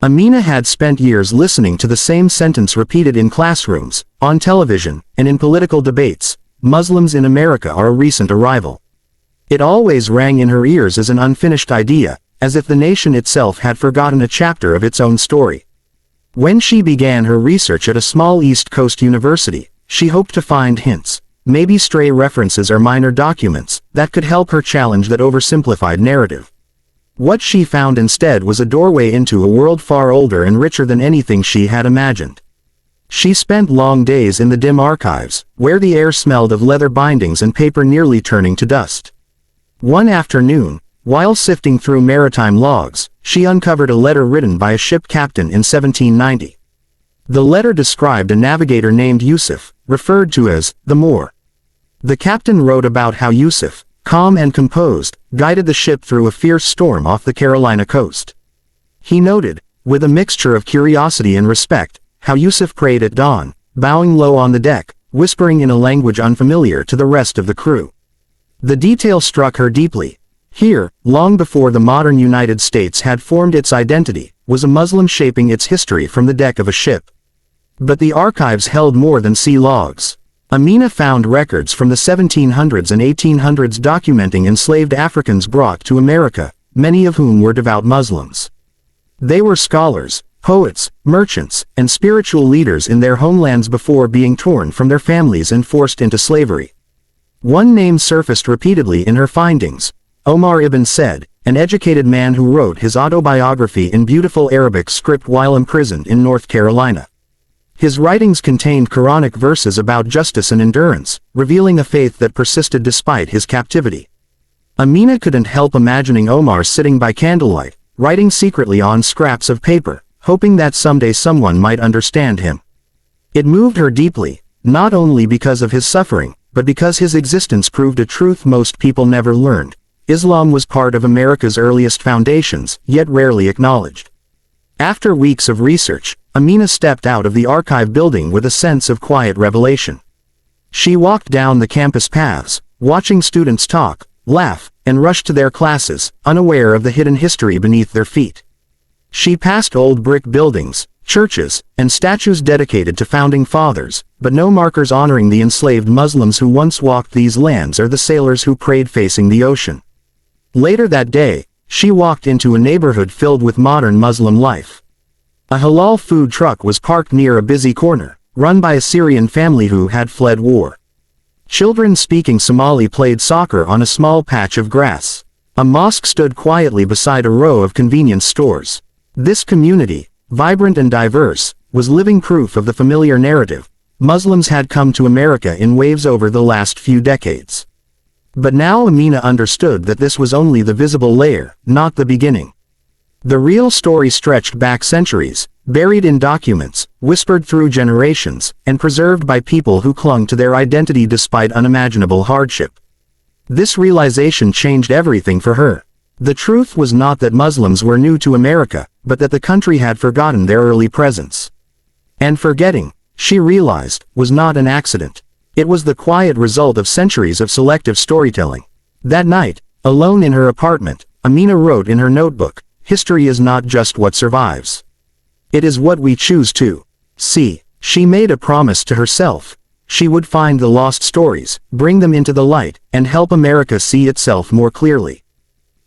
Amina had spent years listening to the same sentence repeated in classrooms, on television, and in political debates: Muslims in America are a recent arrival. It always rang in her ears as an unfinished idea, as if the nation itself had forgotten a chapter of its own story. When she began her research at a small East Coast university, she hoped to find hints, maybe stray references or minor documents, that could help her challenge that oversimplified narrative. What she found instead was a doorway into a world far older and richer than anything she had imagined. She spent long days in the dim archives, where the air smelled of leather bindings and paper nearly turning to dust. One afternoon, while sifting through maritime logs, she uncovered a letter written by a ship captain in 1790. The letter described a navigator named Yusuf, referred to as the Moor. The captain wrote about how Yusuf, calm and composed, guided the ship through a fierce storm off the Carolina coast. He noted, with a mixture of curiosity and respect, how Yusuf prayed at dawn, bowing low on the deck, whispering in a language unfamiliar to the rest of the crew. The detail struck her deeply. Here, long before the modern United States had formed its identity, was a Muslim shaping its history from the deck of a ship. But the archives held more than sea logs. Amina found records from the 1700s and 1800s documenting enslaved Africans brought to America, many of whom were devout Muslims. They were scholars, poets, merchants, and spiritual leaders in their homelands before being torn from their families and forced into slavery. One name surfaced repeatedly in her findings: Omar ibn Said, an educated man who wrote his autobiography in beautiful Arabic script while imprisoned in North Carolina. His writings contained Quranic verses about justice and endurance, revealing a faith that persisted despite his captivity. Amina couldn't help imagining Omar sitting by candlelight, writing secretly on scraps of paper, hoping that someday someone might understand him. It moved her deeply, not only because of his suffering, but because his existence proved a truth most people never learned: Islam was part of America's earliest foundations, yet rarely acknowledged. After weeks of research, Amina stepped out of the archive building with a sense of quiet revelation. She walked down the campus paths, watching students talk, laugh, and rush to their classes, unaware of the hidden history beneath their feet. She passed old brick buildings, churches, and statues dedicated to founding fathers, but no markers honoring the enslaved Muslims who once walked these lands or the sailors who prayed facing the ocean. Later that day, she walked into a neighborhood filled with modern Muslim life. A halal food truck was parked near a busy corner, run by a Syrian family who had fled war. Children speaking Somali played soccer on a small patch of grass. A mosque stood quietly beside a row of convenience stores. This community, vibrant and diverse, was living proof of the familiar narrative: Muslims had come to America in waves over the last few decades. But now Amina understood that this was only the visible layer, not the beginning. The real story stretched back centuries, buried in documents, whispered through generations, and preserved by people who clung to their identity despite unimaginable hardship. This realization changed everything for her. The truth was not that Muslims were new to America, but that the country had forgotten their early presence. And forgetting, she realized, was not an accident. It was the quiet result of centuries of selective storytelling. That night, alone in her apartment, Amina wrote in her notebook, "History is not just what survives. It is what we choose to see." She made a promise to herself. She would find the lost stories, bring them into the light, and help America see itself more clearly.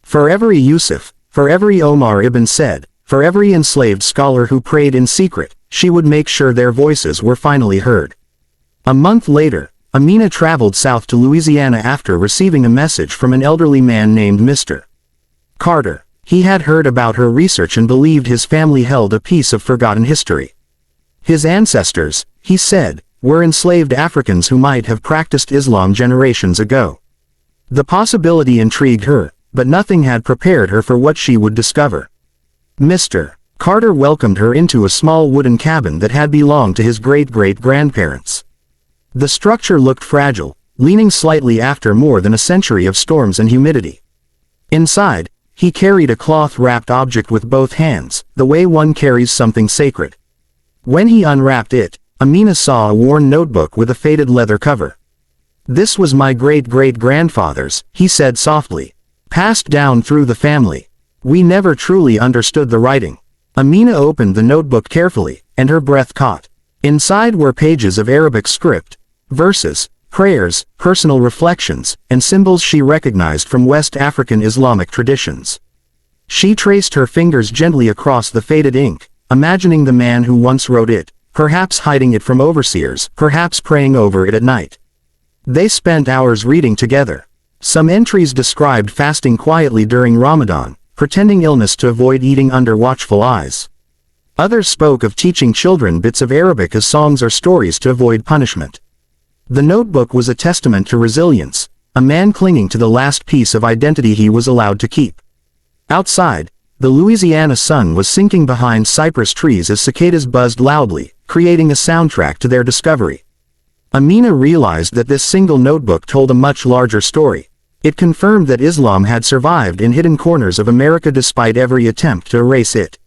For every Yusuf, for every Omar ibn Said, for every enslaved scholar who prayed in secret, she would make sure their voices were finally heard. A month later, Amina traveled south to Louisiana after receiving a message from an elderly man named Mr. Carter. He had heard about her research and believed his family held a piece of forgotten history. His ancestors, he said, were enslaved Africans who might have practiced Islam generations ago. The possibility intrigued her, but nothing had prepared her for what she would discover. Mr. Carter welcomed her into a small wooden cabin that had belonged to his great-great-grandparents. The structure looked fragile, leaning slightly after more than a century of storms and humidity. Inside, he carried a cloth-wrapped object with both hands, the way one carries something sacred. When he unwrapped it, Amina saw a worn notebook with a faded leather cover. "This was my great-great-grandfather's," he said softly. "Passed down through the family. We never truly understood the writing. Amina opened the notebook carefully, and her breath caught. Inside were pages of Arabic script, verses, prayers, personal reflections, and symbols she recognized from West African Islamic traditions. She traced her fingers gently across the faded ink, imagining the man who once wrote it, perhaps hiding it from overseers, perhaps praying over it at night. They spent hours reading together. Some entries described fasting quietly during Ramadan, pretending illness to avoid eating under watchful eyes. Others spoke of teaching children bits of Arabic as songs or stories to avoid punishment. The notebook was a testament to resilience, a man clinging to the last piece of identity he was allowed to keep. Outside, the Louisiana sun was sinking behind cypress trees as cicadas buzzed loudly, creating a soundtrack to their discovery. Amina realized that this single notebook told a much larger story. It confirmed that Islam had survived in hidden corners of America despite every attempt to erase it.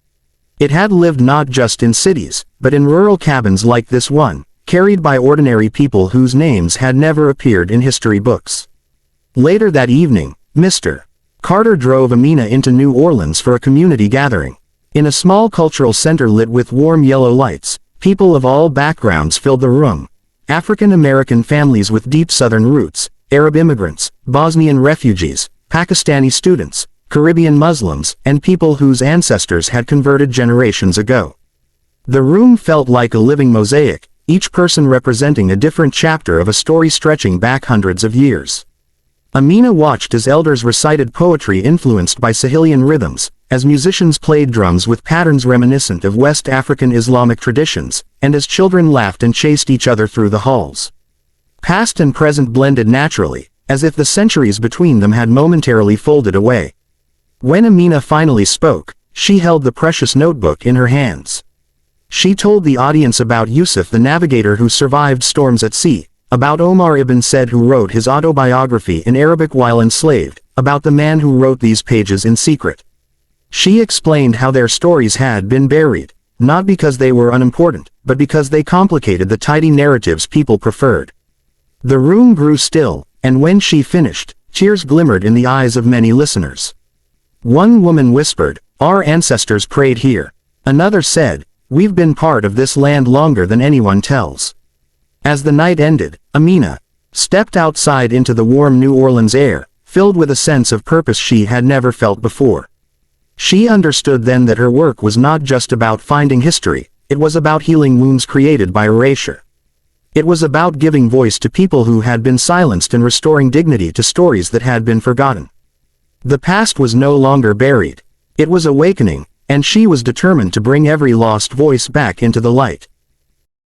It had lived not just in cities, but in rural cabins like this one, carried by ordinary people whose names had never appeared in history books. Later that evening, Mr. Carter drove Amina into New Orleans for a community gathering. In a small cultural center lit with warm yellow lights, people of all backgrounds filled the room. African American families with deep Southern roots, Arab immigrants, Bosnian refugees, Pakistani students, Caribbean Muslims, and people whose ancestors had converted generations ago. The room felt like a living mosaic, each person representing a different chapter of a story stretching back hundreds of years. Amina watched as elders recited poetry influenced by Sahelian rhythms, as musicians played drums with patterns reminiscent of West African Islamic traditions, and as children laughed and chased each other through the halls. Past and present blended naturally, as if the centuries between them had momentarily folded away. When Amina finally spoke, she held the precious notebook in her hands. She told the audience about Yusuf the navigator who survived storms at sea, about Omar ibn Said who wrote his autobiography in Arabic while enslaved, about the man who wrote these pages in secret. She explained how their stories had been buried, not because they were unimportant, but because they complicated the tidy narratives people preferred. The room grew still, and when she finished, tears glimmered in the eyes of many listeners. One woman whispered, "Our ancestors prayed here." Another said, "We've been part of this land longer than anyone tells." As the night ended, Amina stepped outside into the warm New Orleans air, filled with a sense of purpose she had never felt before. She understood then that her work was not just about finding history, it was about healing wounds created by erasure. It was about giving voice to people who had been silenced and restoring dignity to stories that had been forgotten. The past was no longer buried. It was awakening, and she was determined to bring every lost voice back into the light.